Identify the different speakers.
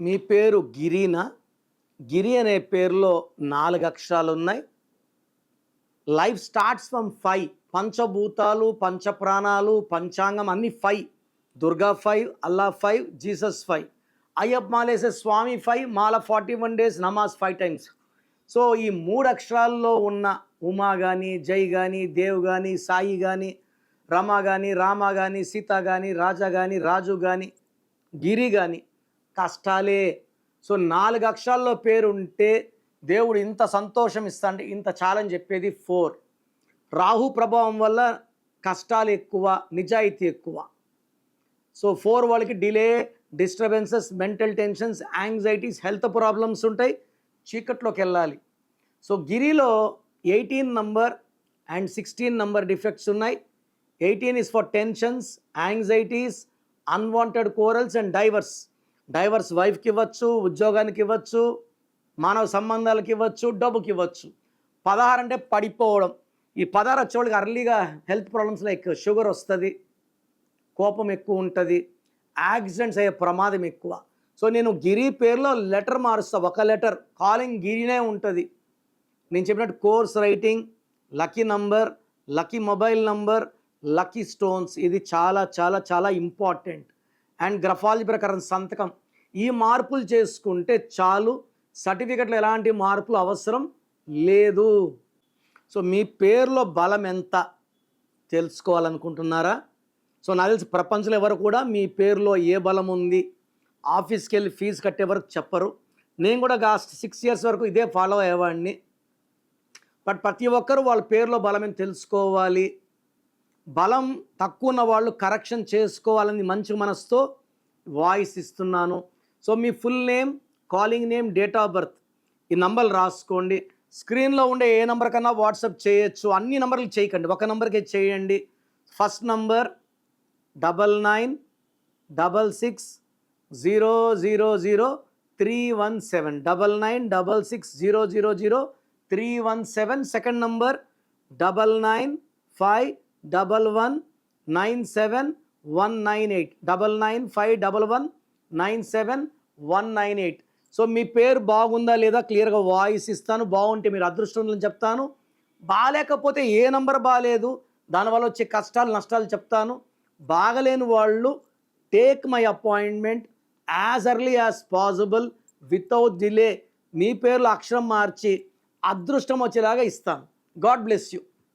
Speaker 1: మీ పేరు గిరీనా? గిరి అనే పేరులో 4 అక్షరాలు ఉన్నాయి. Life starts from 5. పంచభూతాలు, పంచప్రాణాలు, పంచాంగం అన్ని 5. దుర్గా 5, అల్లా 5, జీసస్ 5. అయ్యప్ప మాలేసే స్వామి 5, మాల 41 డేస్, నమాజ్ 5 టైమ్స్. సో ఈ 3 అక్షరాల్లో ఉన్న ఉమా కానీ, జై కానీ, దేవ్ కానీ, సాయి కానీ, రమ కానీ, రామ కానీ, సీత కానీ, రాజా కానీ, రాజు కానీ, గిరి కానీ కష్టాలే. సో 4 అక్షరాల్లో పేరు ఉంటే దేవుడు ఇంత సంతోషం ఇస్తాంటే ఇంత చాలని చెప్పేది 4. రాహు ప్రభావం వల్ల కష్టాలు ఎక్కువ, నిజాయితీ ఎక్కువ. సో 4 వాళ్ళకి delay, disturbances, mental tensions, anxieties, health problems ఉంటాయి. చీకట్లోకి వెళ్ళాలి. సో గిరిలో 18 నంబర్ అండ్ 16 నంబర్ డిఫెక్ట్స్ ఉన్నాయి. 18 is for tensions, anxieties, unwanted quarrels and divorce వైఫ్కి ఇవ్వచ్చు, ఉద్యోగానికి ఇవ్వచ్చు, మానవ సంబంధాలకు ఇవ్వచ్చు, డబ్బుకి ఇవ్వచ్చు. 16 అంటే పడిపోవడం. ఈ 16 వచ్చేవాళ్ళకి అర్లీగా హెల్త్ ప్రాబ్లమ్స్ లైక్ షుగర్ వస్తుంది, కోపం ఎక్కువ ఉంటుంది, యాక్సిడెంట్స్ అయ్యే ప్రమాదం ఎక్కువ. సో నేను గిరి పేరులో లెటర్ మారుస్తా. ఒక లెటర్ కాలింగ్ గిరినే ఉంటుంది. నేను చెప్పినట్టు course writing, lucky number, lucky mobile number, lucky stones, ఇది చాలా చాలా చాలా ఇంపార్టెంట్. అండ్ గ్రఫాలజీ ప్రకారం సంతకం. ఈ మార్పులు చేసుకుంటే చాలు. సర్టిఫికెట్లో ఎలాంటి మార్పులు అవసరం లేదు. సో మీ పేరులో బలం ఎంత తెలుసుకోవాలనుకుంటున్నారా? సో నాకు తెలిసి ప్రపంచంలో ఎవరు కూడా మీ పేరులో ఏ బలం ఉంది ఆఫీస్కి వెళ్ళి ఫీజు కట్టే వరకు చెప్పరు. నేను కూడా 6 ఇయర్స్ వరకు ఇదే ఫాలో అయ్యేవాడిని. బట్ ప్రతి ఒక్కరూ వాళ్ళ పేరులో బలం ఏంటి తెలుసుకోవాలి. బలం తక్కువ ఉన్న వాళ్ళు కరెక్షన్ చేసుకోవాలని మంచి మనసుతో వాయిస్ ఇస్తున్నాను. So me full name, calling name, date of birth, ఈ నంబర్లు రాసుకోండి. స్క్రీన్లో ఉండే ఏ నెంబర్ కన్నా వాట్సాప్ చేయొచ్చు. అన్ని నెంబర్లు చేయకండి, ఒక నెంబర్కే చేయండి. First number 9966000317, 9966000317. Second number 9951197198, 9951197198. So మీ పేరు బాగుందా లేదా క్లియర్గా వాయిస్ ఇస్తాను. బాగుంటే మీరు అదృష్టం చెప్తాను. బాగాలేకపోతే ఏ నంబర్ బాగాలేదు, దానివల్ల వచ్చే కష్టాలు నష్టాలు చెప్తాను. బాగలేని వాళ్ళు take my appointment as early as possible, without delay. మీ పేర్లో అక్షరం మార్చి అదృష్టం వచ్చేలాగా ఇస్తాను. God bless you.